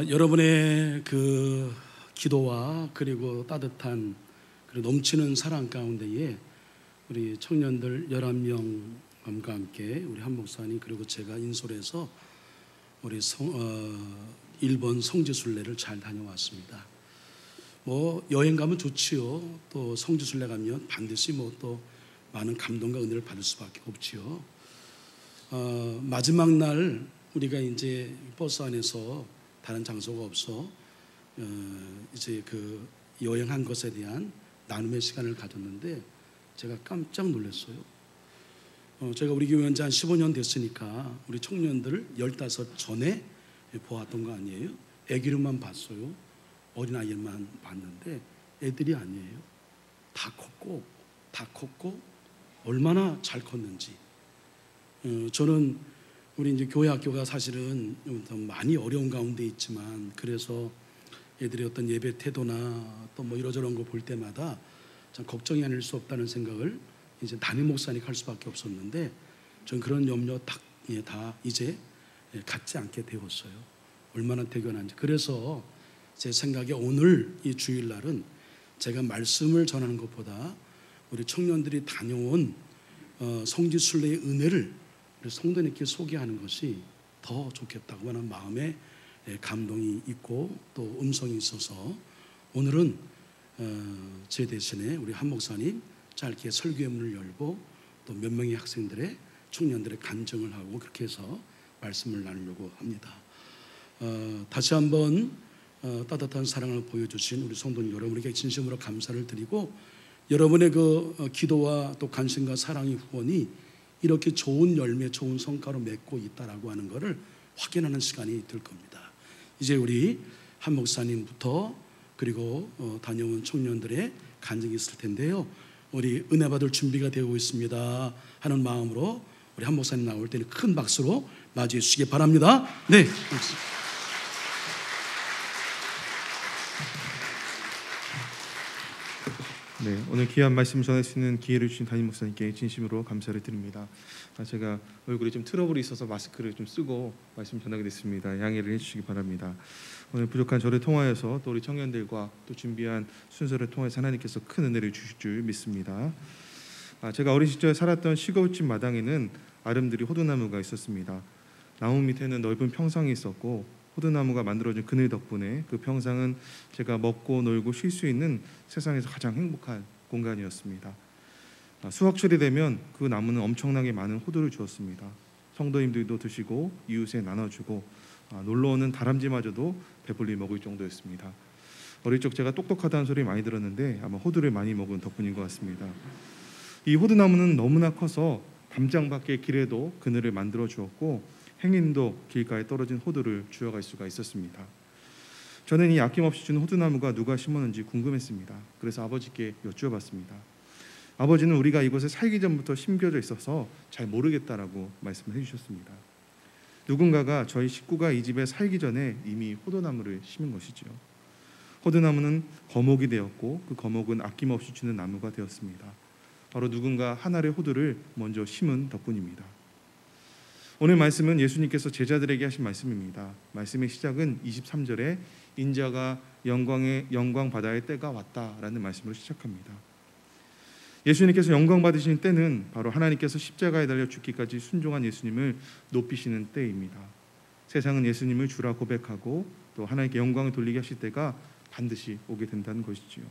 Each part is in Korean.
여러분의 그 기도와 그리고 따뜻한 그리고 넘치는 사랑 가운데에 우리 청년들 11명과 함께 우리 한 목사님 그리고 제가 인솔해서 우리 일본 성지순례를 잘 다녀왔습니다. 여행 가면 좋지요. 또 성지순례 가면 반드시 또 많은 감동과 은혜를 받을 수밖에 없지요. 마지막 날 우리가 이제 버스 안에서 다른 장소가 없어 이제 그 여행한 것에 대한 나눔의 시간을 가졌는데 제가 깜짝 놀랐어요. 제가 우리 교회 한지 한 15년 됐으니까 우리 청년들을 15 전에 보았던 거 아니에요? 애기를만 봤어요. 어린아이만 봤는데 애들이 아니에요. 다 컸고 얼마나 잘 컸는지. 저는 우리 이제 교회 학교가 사실은 많이 어려운 가운데 있지만 그래서 애들의 어떤 예배 태도나 또 이러저런 거 볼 때마다 참 걱정이 아닐 수 없다는 생각을 이제 담임 목사니까 할 수밖에 없었는데 전 그런 염려 다 이제 갖지 않게 되었어요. 얼마나 대견한지. 그래서 제 생각에 오늘 이 주일날은 제가 말씀을 전하는 것보다 우리 청년들이 다녀온 성지순례의 은혜를 성도님께 소개하는 것이 더 좋겠다고 하는 마음에 감동이 있고 또 음성이 있어서 오늘은 제 대신에 우리 한 목사님 짧게 설교의 문을 열고 또 몇 명의 학생들의 청년들의 간증을 하고 그렇게 해서 말씀을 나누려고 합니다. 다시 한번 따뜻한 사랑을 보여주신 우리 성도님 여러분에게 진심으로 감사를 드리고 여러분의 그 기도와 또 관심과 사랑의 후원이 이렇게 좋은 열매, 좋은 성과로 맺고 있다라고 하는 것을 확인하는 시간이 될 겁니다. 이제 우리 한 목사님부터 그리고 다녀온 청년들의 간증이 있을 텐데요. 우리 은혜 받을 준비가 되고 있습니다 하는 마음으로 우리 한 목사님 나올 때는 큰 박수로 맞이해 주시기 바랍니다. 네. 네, 오늘 귀한 말씀 전할 수 있는 기회를 주신 담임 목사님께 진심으로 감사를 드립니다. 제가 얼굴에 좀 트러블이 있어서 마스크를 좀 쓰고 말씀 전하게 됐습니다. 양해를 해주시기 바랍니다. 오늘 부족한 저를 통하여서 또 우리 청년들과 또 준비한 순서를 통해서 하나님께서 큰 은혜를 주실 줄 믿습니다. 제가 어린 시절 살았던 시골집 마당에는 아름드리 호두나무가 있었습니다. 나무 밑에는 넓은 평상이 있었고 호두나무가 만들어준 그늘 덕분에 그 평상은 제가 먹고 놀고 쉴 수 있는 세상에서 가장 행복한 공간이었습니다. 수확철이 되면 그 나무는 엄청나게 많은 호두를 주었습니다. 성도님들도 드시고 이웃에 나눠주고 놀러오는 다람쥐마저도 배불리 먹을 정도였습니다. 어릴 적 제가 똑똑하다는 소리 많이 들었는데 아마 호두를 많이 먹은 덕분인 것 같습니다. 이 호두나무는 너무나 커서 담장 밖의 길에도 그늘을 만들어 주었고 행인도 길가에 떨어진 호두를 주워갈 수가 있었습니다. 저는 이 아낌없이 준 호두나무가 누가 심었는지 궁금했습니다. 그래서 아버지께 여쭈어봤습니다. 아버지는 우리가 이곳에 살기 전부터 심겨져 있어서 잘 모르겠다라고 말씀을 해주셨습니다. 누군가가 저희 식구가 이 집에 살기 전에 이미 호두나무를 심은 것이죠. 호두나무는 거목이 되었고 그 거목은 아낌없이 주는 나무가 되었습니다. 바로 누군가 한 알의 호두를 먼저 심은 덕분입니다. 오늘 말씀은 예수님께서 제자들에게 하신 말씀입니다. 말씀의 시작은 23절에 인자가 영광 받아야 때가 왔다라는 말씀으로 시작합니다. 예수님께서 영광 받으시는 때는 바로 하나님께서 십자가에 달려 죽기까지 순종한 예수님을 높이시는 때입니다. 세상은 예수님을 주라 고백하고 또 하나님께 영광을 돌리게 하실 때가 반드시 오게 된다는 것이지요.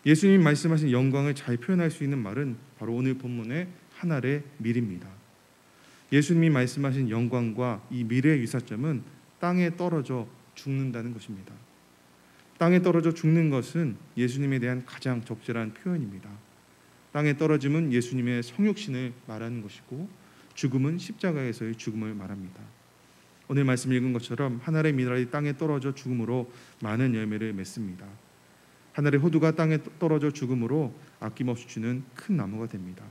예수님 말씀하신 영광을 잘 표현할 수 있는 말은 바로 오늘 본문의 한 알의 밀입니다. 예수님이 말씀하신 영광과 이 미래의 유사점은 땅에 떨어져 죽는다는 것입니다. 땅에 떨어져 죽는 것은 예수님에 대한 가장 적절한 표현입니다. 땅에 떨어짐은 예수님의 성육신을 말하는 것이고 죽음은 십자가에서의 죽음을 말합니다. 오늘 말씀 읽은 것처럼 한 알의 미랄이 땅에 떨어져 죽음으로 많은 열매를 맺습니다. 한 알의 호두가 땅에 떨어져 죽음으로 아낌없이 주는 큰 나무가 됩니다.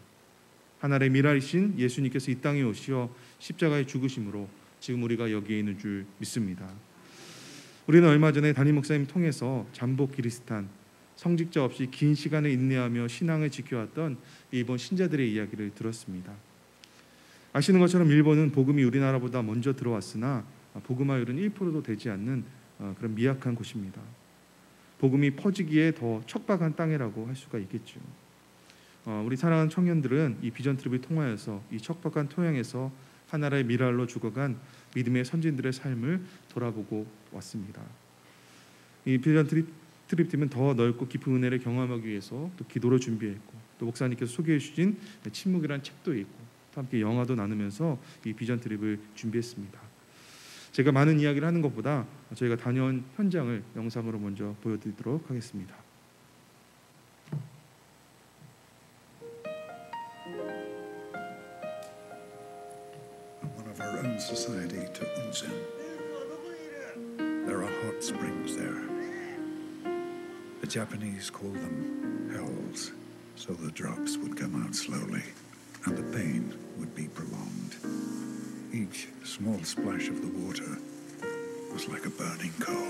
하나의 미랄이신 예수님께서 이 땅에 오시어 십자가에 죽으심으로 지금 우리가 여기에 있는 줄 믿습니다. 우리는 얼마 전에 담임 목사님 통해서 잠복 기리스탄, 성직자 없이 긴 시간을 인내하며 신앙을 지켜왔던 일본 신자들의 이야기를 들었습니다. 아시는 것처럼 일본은 복음이 우리나라보다 먼저 들어왔으나 복음화율은 1%도 되지 않는 그런 미약한 곳입니다. 복음이 퍼지기에 더 척박한 땅이라고 할 수가 있겠죠. 우리 사랑하는 청년들은 이 비전 트립을 통하여서 이 척박한 토양에서 하나라의 미랄로 죽어간 믿음의 선진들의 삶을 돌아보고 왔습니다. 이 비전 트립 팀은 더 넓고 깊은 은혜를 경험하기 위해서 또 기도를 준비했고, 또 목사님께서 소개해 주신 침묵이라는 책도 읽고, 또 함께 영화도 나누면서 이 비전 트립을 준비했습니다. 제가 많은 이야기를 하는 것보다 저희가 다녀온 현장을 영상으로 먼저 보여드리도록 하겠습니다. One of our own society to Unzen. There are hot springs there. The Japanese call them hells, so the drops would come out slowly and the pain would be prolonged. Each small splash of the water was like a burning coal.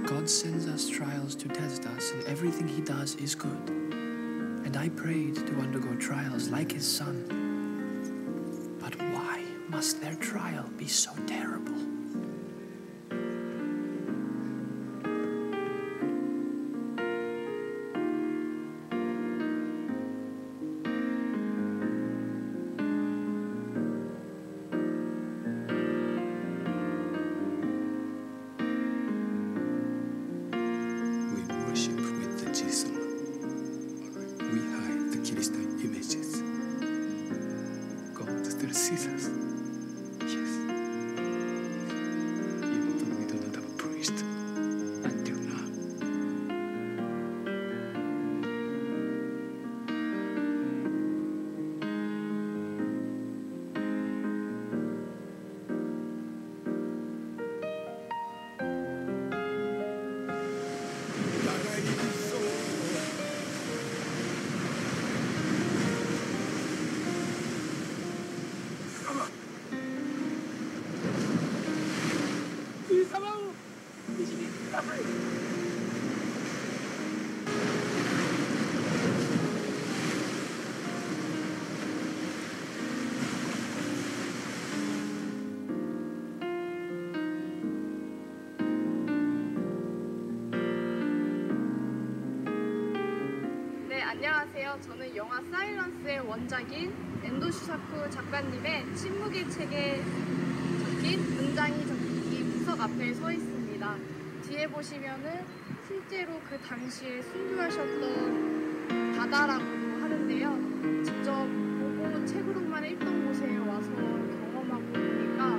God sends us trials to test us, and everything He does is good. And I prayed to undergo trials like His Son. But why must their trial be so terrible? 안녕하세요. 저는 영화 사일런스의 원작인 엔도 슈사쿠 작가님의 침묵의 책에 적힌 문장이 적힌 이 부석 앞에 서 있습니다. 뒤에 보시면은 실제로 그 당시에 순교하셨던 바다라고 하는데요. 직접 보고 책으로만 읽던 곳에 와서 경험하고 보니까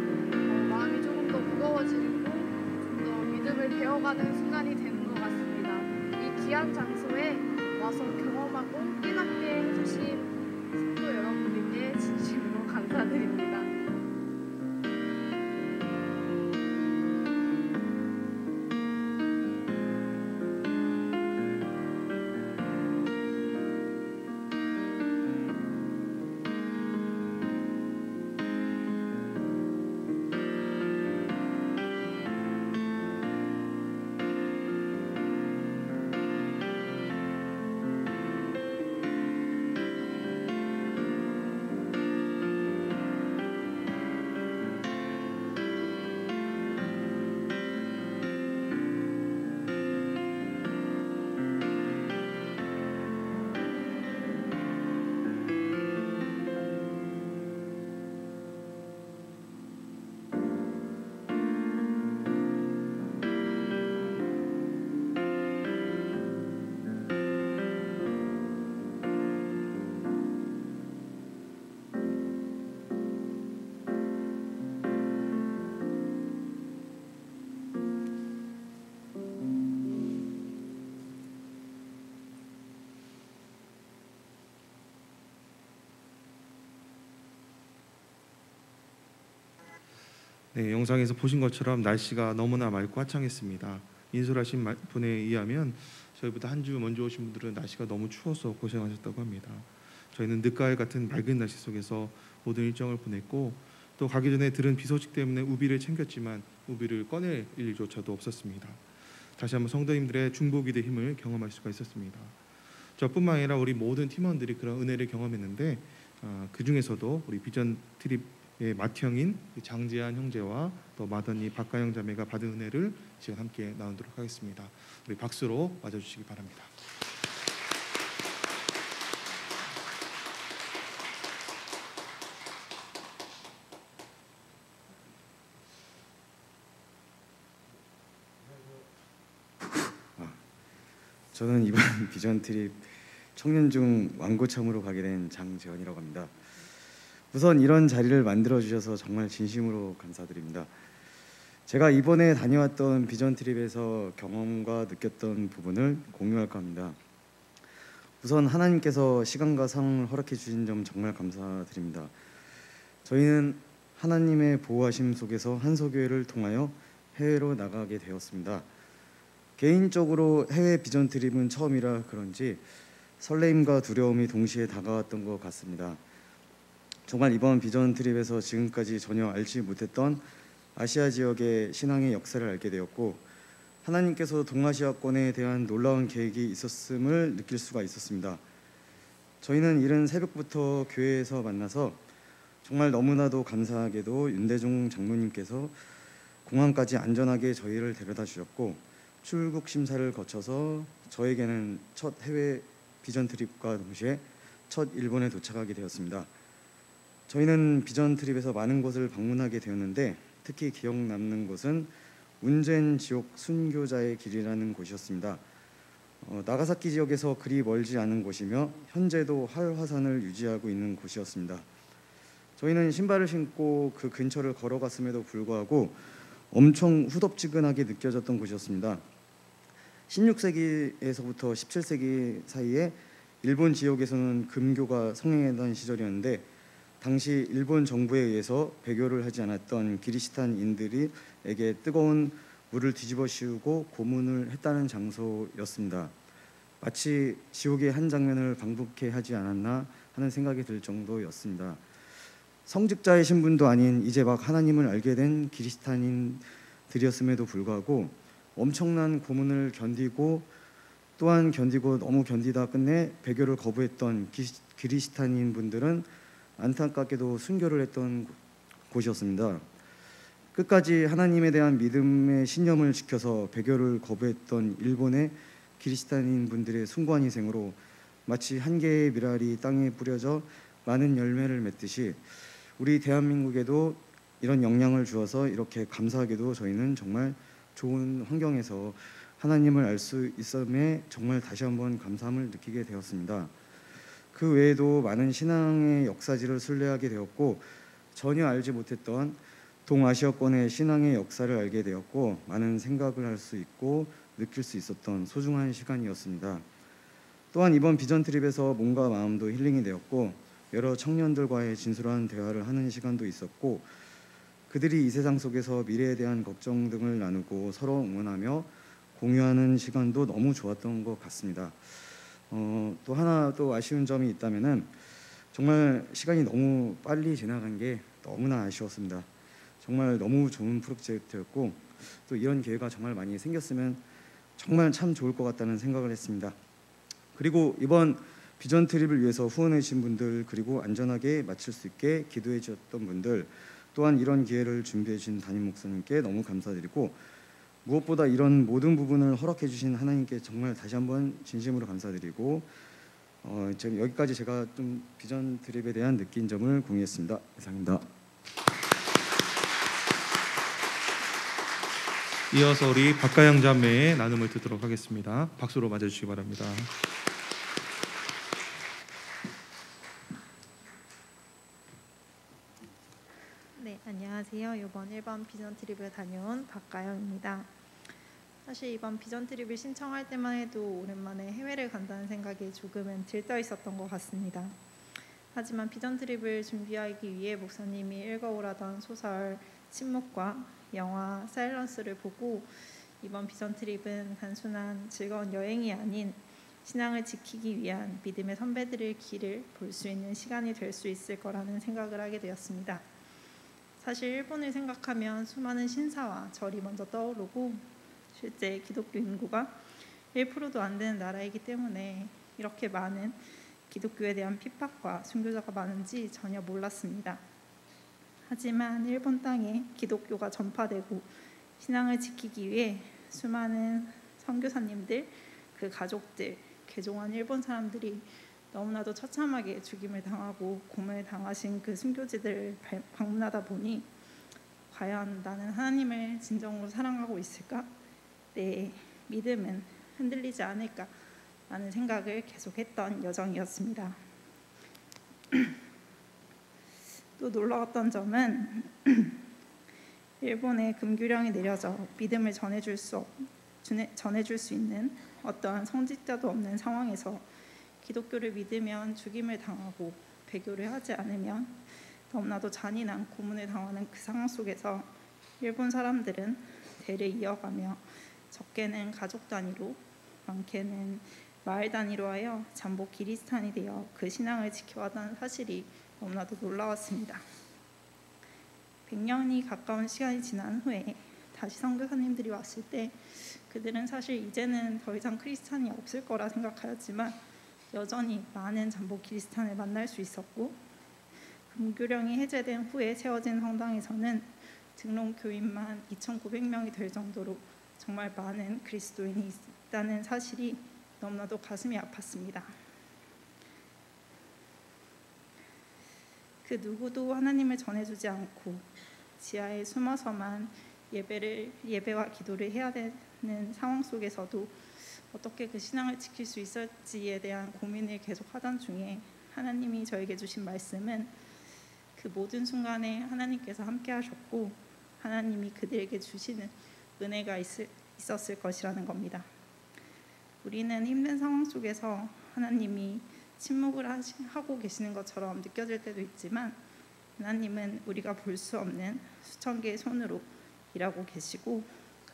마음이 조금 더 무거워지고 좀 더 믿음을 배워가는 순간이 되는 것 같습니다. 이 귀한 장소에 와서 경험하고 깨닫게 해주신 성도 여러분들께 진심으로 감사드립니다. 네, 영상에서 보신 것처럼 날씨가 너무나 맑고 화창했습니다. 인솔하신 분에 의하면 저희보다 한 주 먼저 오신 분들은 날씨가 너무 추워서 고생하셨다고 합니다. 저희는 늦가을 같은 맑은 날씨 속에서 모든 일정을 보냈고 또 가기 전에 들은 비 소식 때문에 우비를 챙겼지만 우비를 꺼낼 일조차도 없었습니다. 다시 한번 성도님들의 중보기도의 힘을 경험할 수가 있었습니다. 저뿐만 아니라 우리 모든 팀원들이 그런 은혜를 경험했는데 그 중에서도 우리 비전 트립의 맏형인 장재한 형제와 또 맏언니 박가영 자매가 받은 은혜를 지금 함께 나누도록 하겠습니다. 우리 박수로 맞아주시기 바랍니다. 저는 이번 비전 트립 청년 중 완고참으로 가게 된 장재원이라고 합니다. 우선 이런 자리를 만들어 주셔서 정말 진심으로 감사드립니다. 제가 이번에 다녀왔던 비전 트립에서 경험과 느꼈던 부분을 공유할까 합니다. 우선 하나님께서 시간과 상황을 허락해 주신 점 정말 감사드립니다. 저희는 하나님의 보호하심 속에서 한서교회를 통하여 해외로 나가게 되었습니다. 개인적으로 해외 비전 트립은 처음이라 그런지 설레임과 두려움이 동시에 다가왔던 것 같습니다. 정말 이번 비전 트립에서 지금까지 전혀 알지 못했던 아시아 지역의 신앙의 역사를 알게 되었고 하나님께서 동아시아권에 대한 놀라운 계획이 있었음을 느낄 수가 있었습니다. 저희는 이른 새벽부터 교회에서 만나서 정말 너무나도 감사하게도 윤대중 장로님께서 공항까지 안전하게 저희를 데려다 주셨고 출국 심사를 거쳐서 저에게는 첫 해외 비전 트립과 동시에 첫 일본에 도착하게 되었습니다. 저희는 비전 트립에서 많은 곳을 방문하게 되었는데 특히 기억 남는 곳은 운젠 지옥 순교자의 길이라는 곳이었습니다. 나가사키 지역에서 그리 멀지 않은 곳이며 현재도 활화산을 유지하고 있는 곳이었습니다. 저희는 신발을 신고 그 근처를 걸어갔음에도 불구하고 엄청 후덥지근하게 느껴졌던 곳이었습니다. 16세기에서부터 17세기 사이에 일본 지역에서는 금교가 성행했던 시절이었는데 당시 일본 정부에 의해서 배교를 하지 않았던 기리시탄인들에게 뜨거운 물을 뒤집어 씌우고 고문을 했다는 장소였습니다. 마치 지옥의 한 장면을 방북해 하지 않았나 하는 생각이 들 정도였습니다. 성직자의 신분도 아닌 이제 막 하나님을 알게 된 기리시탄인들이었음에도 불구하고 엄청난 고문을 견디고 또한 견디고 너무 견디다 끝내 배교를 거부했던 기리시탄인 분들은 안타깝게도 순교를 했던 곳이었습니다. 끝까지 하나님에 대한 믿음의 신념을 지켜서 배교를 거부했던 일본의 기리시탄인 분들의 숭고한 희생으로 마치 한 개의 밀알이 땅에 뿌려져 많은 열매를 맺듯이 우리 대한민국에도 이런 영향을 주어서 이렇게 감사하게도 저희는 정말 좋은 환경에서 하나님을 알 수 있음에 정말 다시 한번 감사함을 느끼게 되었습니다. 그 외에도 많은 신앙의 역사지를 순례하게 되었고 전혀 알지 못했던 동아시아권의 신앙의 역사를 알게 되었고 많은 생각을 할 수 있고 느낄 수 있었던 소중한 시간이었습니다. 또한 이번 비전 트립에서 몸과 마음도 힐링이 되었고 여러 청년들과의 진솔한 대화를 하는 시간도 있었고 그들이 이 세상 속에서 미래에 대한 걱정 등을 나누고 서로 응원하며 공유하는 시간도 너무 좋았던 것 같습니다. 또 하나 또 아쉬운 점이 있다면은 정말 시간이 너무 빨리 지나간 게 너무나 아쉬웠습니다. 정말 너무 좋은 프로젝트였고 또 이런 기회가 정말 많이 생겼으면 정말 참 좋을 것 같다는 생각을 했습니다. 그리고 이번 비전 트립을 위해서 후원해 주신 분들 그리고 안전하게 마칠 수 있게 기도해 주셨던 분들 또한 이런 기회를 준비해 주신 담임 목사님께 너무 감사드리고 무엇보다 이런 모든 부분을 허락해 주신 하나님께 정말 다시 한번 진심으로 감사드리고 지금 여기까지 제가 좀 비전 트립에 대한 느낀 점을 공유했습니다. 이상입니다. 이어서 우리 박가영 자매의 나눔을 듣도록 하겠습니다. 박수로 맞아주시기 바랍니다. 네, 안녕하세요. 이번 1번 비전 트립을 다녀온 박가영입니다. 사실 이번 비전 트립을 신청할 때만 해도 오랜만에 해외를 간다는 생각이 조금은 들떠 있었던 것 같습니다. 하지만 비전 트립을 준비하기 위해 목사님이 읽어오라던 소설 침묵과 영화 사일런스를 보고 이번 비전 트립은 단순한 즐거운 여행이 아닌 신앙을 지키기 위한 믿음의 선배들의 길을 볼 수 있는 시간이 될 수 있을 거라는 생각을 하게 되었습니다. 사실 일본을 생각하면 수많은 신사와 절이 먼저 떠오르고 실제 기독교 인구가 1%도 안 되는 나라이기 때문에 이렇게 많은 기독교에 대한 핍박과 순교자가 많은지 전혀 몰랐습니다. 하지만 일본 땅에 기독교가 전파되고 신앙을 지키기 위해 수많은 선교사님들, 그 가족들, 개종한 일본 사람들이 너무나도 처참하게 죽임을 당하고 고문을 당하신 그 순교지들을 방문하다 보니 과연 나는 하나님을 진정으로 사랑하고 있을까? 내 믿음은 흔들리지 않을까? 라는 생각을 계속했던 여정이었습니다. 또 놀라웠던 점은 일본의 금규령이 내려져 믿음을 전해줄 수 있는 어떠한 성직자도 없는 상황에서 기독교를 믿으면 죽임을 당하고 배교를 하지 않으면 너무나도 잔인한 고문을 당하는 그 상황 속에서 일본 사람들은 대를 이어가며 적게는 가족 단위로 많게는 마을 단위로 하여 잠복 기리스탄이 되어 그 신앙을 지켜왔다는 사실이 너무나도 놀라웠습니다. 100년이 가까운 시간이 지난 후에 다시 선교사님들이 왔을 때 그들은 사실 이제는 더 이상 크리스찬이 없을 거라 생각하였지만 여전히 많은 잠복 기리스탄을 만날 수 있었고 금규령이 해제된 후에 세워진 성당에서는 등록 교인만 2,900명이 될 정도로 정말 많은 그리스도인이 있다는 사실이 너무나도 가슴이 아팠습니다. 그 누구도 하나님을 전해주지 않고 지하에 숨어서만 예배와 기도를 해야 되는 상황 속에서도 어떻게 그 신앙을 지킬 수 있을지에 대한 고민을 계속 하던 중에 하나님이 저에게 주신 말씀은 그 모든 순간에 하나님께서 함께 하셨고 하나님이 그들에게 주시는 은혜가 있었을 것이라는 겁니다. 우리는 힘든 상황 속에서 하나님이 침묵을 하고 계시는 것처럼 느껴질 때도 있지만 하나님은 우리가 볼 수 없는 수천 개의 손으로 일하고 계시고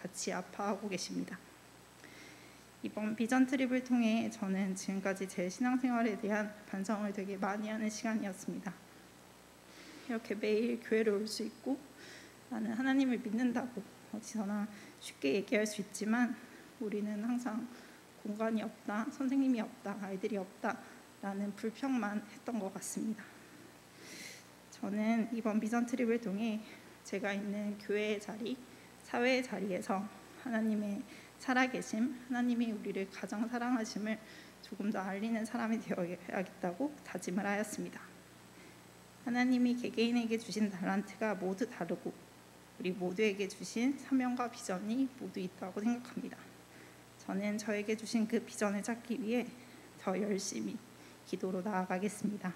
같이 아파하고 계십니다. 이번 비전 트립을 통해 저는 지금까지 제 신앙생활에 대한 반성을 되게 많이 하는 시간이었습니다. 이렇게 매일 교회를 올 수 있고 나는 하나님을 믿는다고 어디서나 쉽게 얘기할 수 있지만 우리는 항상 공간이 없다, 선생님이 없다, 아이들이 없다 라는 불평만 했던 것 같습니다. 저는 이번 비전 트립을 통해 제가 있는 교회의 자리, 사회의 자리에서 하나님의 살아계심, 하나님이 우리를 가장 사랑하심을 조금 더 알리는 사람이 되어야겠다고 다짐을 하였습니다. 하나님이 개개인에게 주신 달란트가 모두 다르고 우리 모두에게 주신 사명과 비전이 모두 있다고 생각합니다. 저는 저에게 주신 그 비전을 찾기 위해 더 열심히 기도로 나아가겠습니다.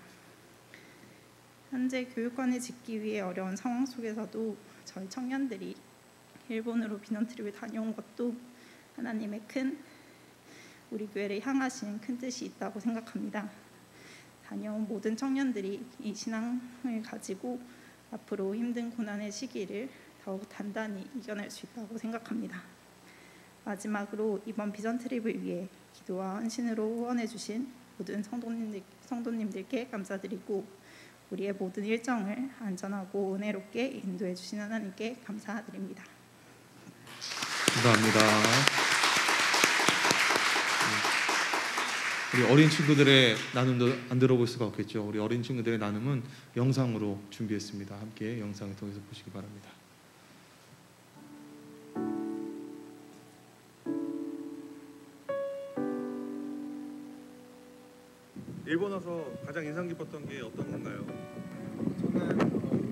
현재 교육관을 짓기 위해 어려운 상황 속에서도 저희 청년들이 일본으로 비전 트립을 다녀온 것도 하나님의 우리 교회를 향하신 큰 뜻이 있다고 생각합니다. 다녀온 모든 청년들이 이 신앙을 가지고 앞으로 힘든 고난의 시기를 더욱 단단히 이겨낼 수 있다고 생각합니다. 마지막으로 이번 비전 트립을 위해 기도와 헌신으로 후원해 주신 모든 성도님들께 감사드리고 우리의 모든 일정을 안전하고 은혜롭게 인도해 주신 하나님께 감사드립니다. 감사합니다. 우리 어린 친구들의 나눔도 안 들어볼 수가 없겠죠. 우리 어린 친구들의 나눔은 영상으로 준비했습니다. 함께 영상을 통해서 보시기 바랍니다. 일본 와서 가장 인상 깊었던 게 어떤 건가요? 저는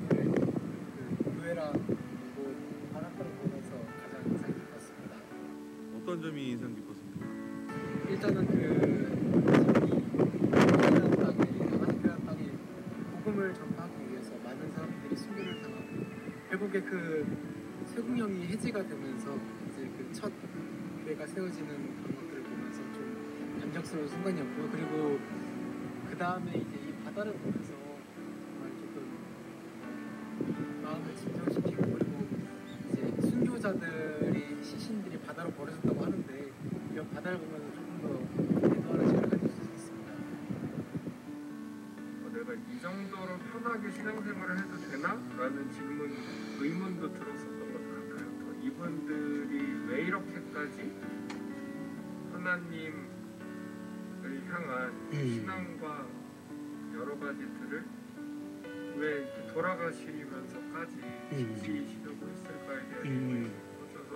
그 교회랑 그리고 관악산을 보면서 가장 인상 깊었습니다. 어떤 점이 인상 깊었습니까? 일단은 하나님 땅에 복음을 전파하기 위해서 많은 사람들이 순교를 당하고 결국에 그 세국령이 해제가 되면서 이제 그 첫 교회가 세워지는 그런 것들을 보면서 좀 감격스러운 순간이었고요. 그리고 그 다음에 이제 이 바다를 보면서 정말 조금 마음을 진정시키고 그리고 이제 순교자 선교사들이 시신들이 바다로 버려졌다고 하는데 이런 바다를 보면 조금 더 대도하는 시간을 가질 수 있습니다. 내가 이 정도로 편하게 신앙생활을 해도 되나? 라는 의문도 들었었던 것 같아요. 또 이분들이 왜 이렇게까지 하나님을 향한 신앙과 여러 가지들을 왜 이렇게 돌아가시면서까지 지키시려고 했을까에 대한 생각이 꽂혀서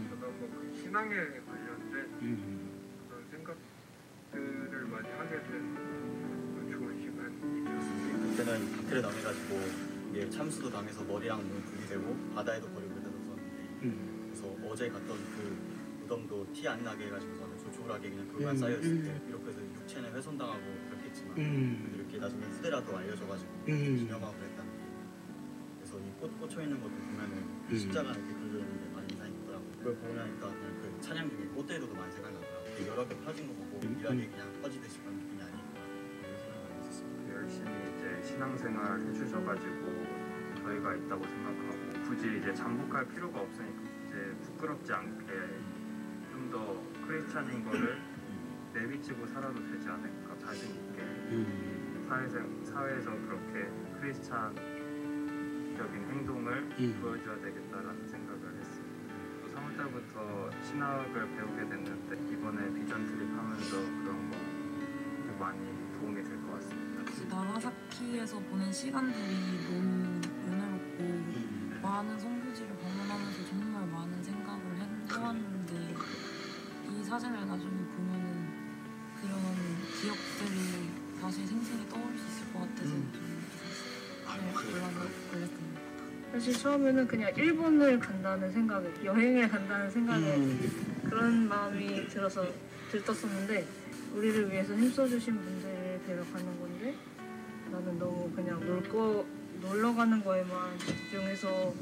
저도 한번 그 신앙에 관련된 그런 생각들을 많이 하게 된 좋은 시간이었습니다. 그때는 박해를 당해가지고 이게 참수도 당해서 머리랑 눈 붓게 되고 바다에도 버리고 그랬었는데 그래서 어제 갔던 그 무덤도 티 안 나게 해가지고서는 조촐하게 그냥 그만 쌓여있을 때 이렇게 해서 육체는 훼손당하고 그렇겠지만 이렇게 나중에 후대라도 알려져가지고 기념하고 그랬다는 게 그래서 이 꽃 꽂혀있는 것도 보면은 십자가 이렇게 그려있는 게 많이 인상이 깊더라고요. 그걸 보고 나니까 그냥 그 찬양 중에 꽃대도도 많이 생각이 나더라고요. 여러 개 펴진 거 보고 일하게 그냥 퍼지듯이 그런 느낌이 아닐까 이런 생각을 했었습니다. 열심히 이제 신앙생활 해주셔가지고 저희가 있다고 생각하고 굳이 이제 잠복할 필요가 없으니까 이제 부끄럽지 않게 좀 더 크리스찬인 거를 내비치고 살아도 되지 않을까 자신 있게 사회에서 그렇게 크리스찬적인 행동을 보여줘야 되겠다라는 생각을 했습니다. 또 3월달부터 신학을 배우게 됐는데 이번에 비전 트립 하면서 그런 거 많이 도움이 될 것 같습니다. 나가사키에서 보낸 시간들이 너무 은혜롭고 많은 성교지를 방문하면서 정말 많은 생각을 해왔는데 이 사진을 나중에 보면은 그런 기억들이 다시 생생히 떠오를 수 있을 것 같아서 좀 놀랐습니다. 사실 처음에는 그냥 일본을 간다는 생각에 여행을 간다는 생각에 그런 마음이 들떴었는데 우리를 위해서 힘써주신 분들을 뵈러 가는 건데 나는 너무 그냥 놀러 가는 거에만 집중해서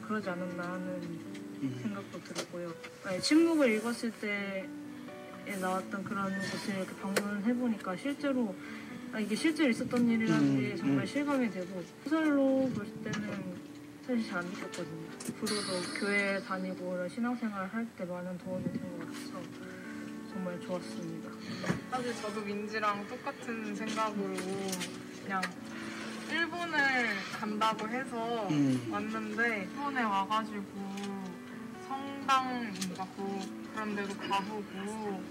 그러지 않았나 하는 생각도 들었고요. 침묵을 읽었을 때에 나왔던 그런 곳을 이렇게 방문해보니까 실제로 이게 실제로 있었던 일이라는 게 정말 실감이 되고 소설로 볼 때는 사실 잘 안 느꼈거든요. 앞으로도 교회 다니고 신앙생활 할 때 많은 도움이 된 것 같아서 정말 좋았습니다. 사실 저도 민지랑 똑같은 생각으로 그냥 일본을 간다고 해서 왔는데 일본에 와가지고 성당인가 그런 데도 가보고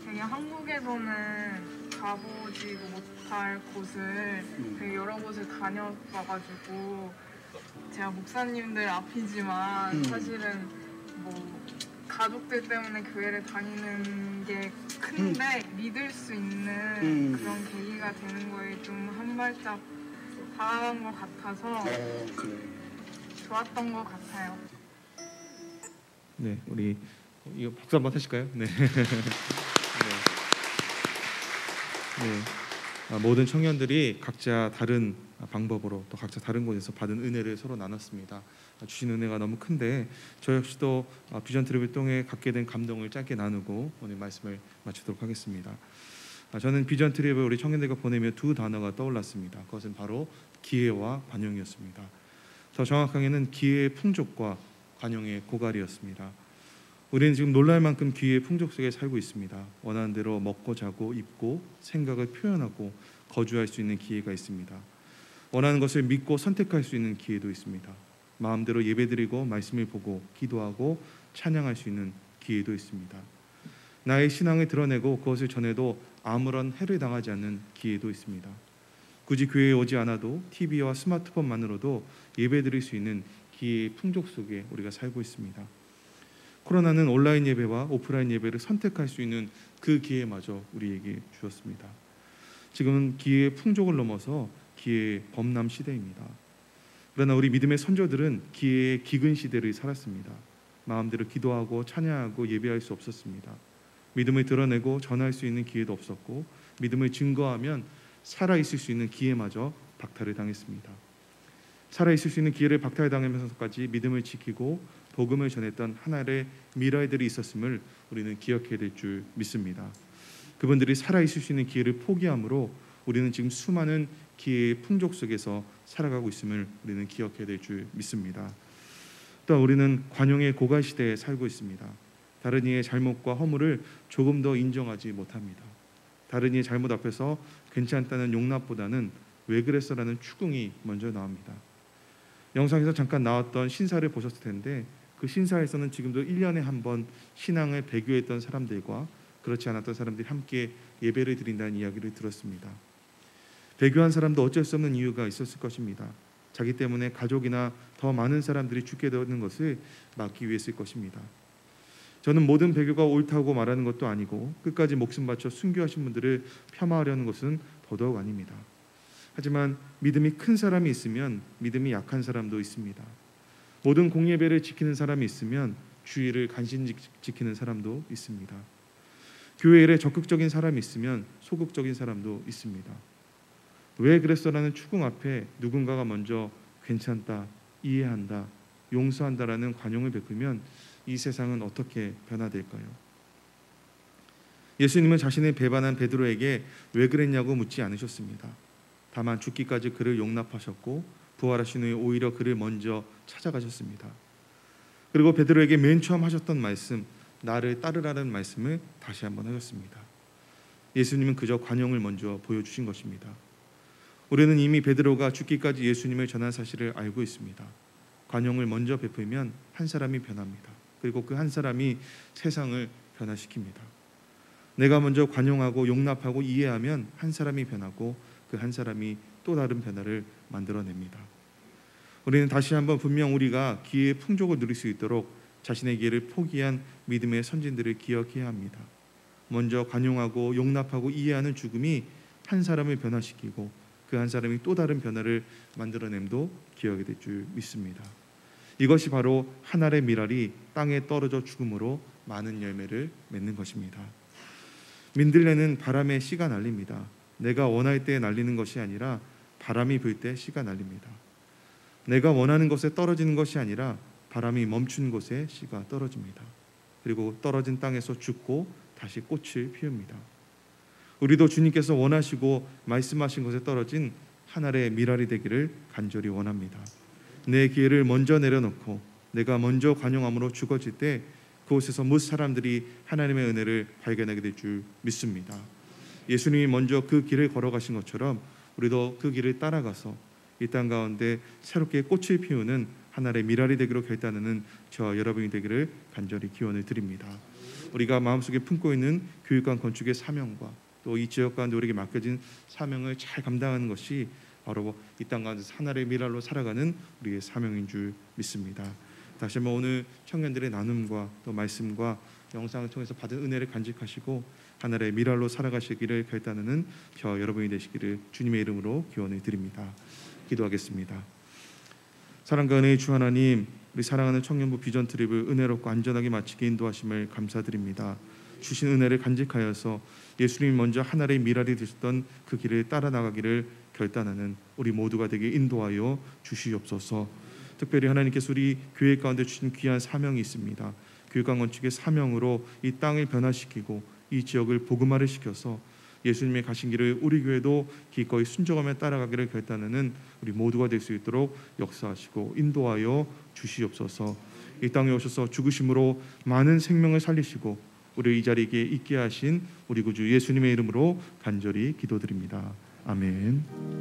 되게 한국에서는 가보지도 못할 곳을 되게 여러 곳을 다녀봐가지고 제가 목사님들 앞이지만 사실은 뭐 가족들 때문에 교회를 다니는 게 큰데 믿을 수 있는 그런 계기가 되는 거에 좀 한 발짝 다가간 것 같아서 좋았던 것 같아요. 네, 우리 이거 박수 한번 하실까요? 네. 모든 청년들이 각자 다른 방법으로 또 각자 다른 곳에서 받은 은혜를 서로 나눴습니다. 주신 은혜가 너무 큰데 저 역시도 비전 트립을 통해 갖게 된 감동을 짧게 나누고 오늘 말씀을 마치도록 하겠습니다. 저는 비전 트립을 우리 청년들과 보내며 두 단어가 떠올랐습니다. 그것은 바로 기회와 관용이었습니다. 더 정확하게는 기회의 풍족과 관용의 고갈이었습니다. 우리는 지금 놀랄 만큼 기회의 풍족 속에 살고 있습니다. 원하는 대로 먹고 자고 입고 생각을 표현하고 거주할 수 있는 기회가 있습니다. 원하는 것을 믿고 선택할 수 있는 기회도 있습니다. 마음대로 예배드리고 말씀을 보고 기도하고 찬양할 수 있는 기회도 있습니다. 나의 신앙을 드러내고 그것을 전해도 아무런 해를 당하지 않는 기회도 있습니다. 굳이 교회에 오지 않아도 TV와 스마트폰만으로도 예배드릴 수 있는 기회의 풍족 속에 우리가 살고 있습니다. 코로나는 온라인 예배와 오프라인 예배를 선택할 수 있는 그 기회마저 우리에게 주었습니다. 지금은 기회의 풍족을 넘어서 기회의 범람 시대입니다. 그러나 우리 믿음의 선조들은 기회의 기근 시대를 살았습니다. 마음대로 기도하고 찬양하고 예배할 수 없었습니다. 믿음을 드러내고 전할 수 있는 기회도 없었고 믿음을 증거하면 살아있을 수 있는 기회마저 박탈을 당했습니다. 살아있을 수 있는 기회를 박탈당하면서까지 믿음을 지키고 복음을 전했던 하나의 미라이들이 있었음을 우리는 기억해야 될 줄 믿습니다. 그분들이 살아있을 수 있는 기회를 포기함으로 우리는 지금 수많은 기회의 풍족 속에서 살아가고 있음을 우리는 기억해야 될 줄 믿습니다. 또한 우리는 관용의 고갈 시대에 살고 있습니다. 다른 이의 잘못과 허물을 조금 더 인정하지 못합니다. 다른 이의 잘못 앞에서 괜찮다는 용납보다는 왜 그랬어라는 추궁이 먼저 나옵니다. 영상에서 잠깐 나왔던 신사를 보셨을 텐데 그 신사에서는 지금도 1년에 한 번 신앙을 배교했던 사람들과 그렇지 않았던 사람들이 함께 예배를 드린다는 이야기를 들었습니다. 배교한 사람도 어쩔 수 없는 이유가 있었을 것입니다. 자기 때문에 가족이나 더 많은 사람들이 죽게 되는 것을 막기 위해서일 것입니다. 저는 모든 배교가 옳다고 말하는 것도 아니고 끝까지 목숨 바쳐 순교하신 분들을 폄하하려는 것은 더더욱 아닙니다. 하지만 믿음이 큰 사람이 있으면 믿음이 약한 사람도 있습니다. 모든 공예배를 지키는 사람이 있으면 주의를 간신히 지키는 사람도 있습니다. 교회 일에 적극적인 사람이 있으면 소극적인 사람도 있습니다. 왜 그랬어라는 추궁 앞에 누군가가 먼저 괜찮다, 이해한다, 용서한다라는 관용을 베풀면 이 세상은 어떻게 변화될까요? 예수님은 자신을 배반한 베드로에게 왜 그랬냐고 묻지 않으셨습니다. 다만 죽기까지 그를 용납하셨고 부활하신 후에 오히려 그를 먼저 찾아가셨습니다. 그리고 베드로에게 맨 처음 하셨던 말씀, 나를 따르라는 말씀을 다시 한번 하셨습니다. 예수님은 그저 관용을 먼저 보여주신 것입니다. 우리는 이미 베드로가 죽기까지 예수님을 전한 사실을 알고 있습니다. 관용을 먼저 베풀면 한 사람이 변합니다. 그리고 그 한 사람이 세상을 변화시킵니다. 내가 먼저 관용하고 용납하고 이해하면 한 사람이 변하고 그 한 사람이 또 다른 변화를 만들어냅니다. 우리는 다시 한번 분명 우리가 기회의 풍족을 누릴 수 있도록 자신의 기회를 포기한 믿음의 선진들을 기억해야 합니다. 먼저 관용하고 용납하고 이해하는 죽음이 한 사람을 변화시키고 그 한 사람이 또 다른 변화를 만들어냄도 기억이 될 줄 믿습니다. 이것이 바로 한 알의 밀알이 땅에 떨어져 죽음으로 많은 열매를 맺는 것입니다. 민들레는 바람에 씨가 날립니다. 내가 원할 때 날리는 것이 아니라 바람이 불 때 씨가 날립니다. 내가 원하는 곳에 떨어지는 것이 아니라 바람이 멈춘 곳에 씨가 떨어집니다. 그리고 떨어진 땅에서 죽고 다시 꽃을 피웁니다. 우리도 주님께서 원하시고 말씀하신 곳에 떨어진 한 알의 밀알이 되기를 간절히 원합니다. 내 기회를 먼저 내려놓고 내가 먼저 관용함으로 죽어질 때 그곳에서 모든 사람들이 하나님의 은혜를 발견하게 될 줄 믿습니다. 예수님이 먼저 그 길을 걸어가신 것처럼 우리도 그 길을 따라가서 이 땅 가운데 새롭게 꽃을 피우는 하나의 밀알이 되기로 결단하는 저와 여러분이 되기를 간절히 기원을 드립니다. 우리가 마음속에 품고 있는 교육관 건축의 사명과 또 이 지역 가운데 우리에게 맡겨진 사명을 잘 감당하는 것이 바로 이 땅 가운데 하나의 밀알로 살아가는 우리의 사명인 줄 믿습니다. 다시 한번 오늘 청년들의 나눔과 또 말씀과 영상을 통해서 받은 은혜를 간직하시고 하나의 밀알로 살아가시기를 결단하는 저 여러분이 되시기를 주님의 이름으로 기원을 드립니다. 기도하겠습니다. 사랑과 은혜의 주 하나님, 우리 사랑하는 청년부 비전 트립을 은혜롭고 안전하게 마치게 인도하심을 감사드립니다. 주신 은혜를 간직하여서 예수님이 먼저 하나의 밀알이 되셨던 그 길을 따라 나가기를 결단하는 우리 모두가 되게 인도하여 주시옵소서. 특별히 하나님께서 우리 교회 가운데 주신 귀한 사명이 있습니다. 교육관 건축의 사명으로 이 땅을 변화시키고 이 지역을 복음화를 시켜서 예수님의 가신 길을 우리 교회도 기꺼이 순종하며 따라가기를 결단하는 우리 모두가 될 수 있도록 역사하시고 인도하여 주시옵소서. 이 땅에 오셔서 죽으심으로 많은 생명을 살리시고 우리 이 자리에 있게 하신 우리 구주 예수님의 이름으로 간절히 기도드립니다. 아멘.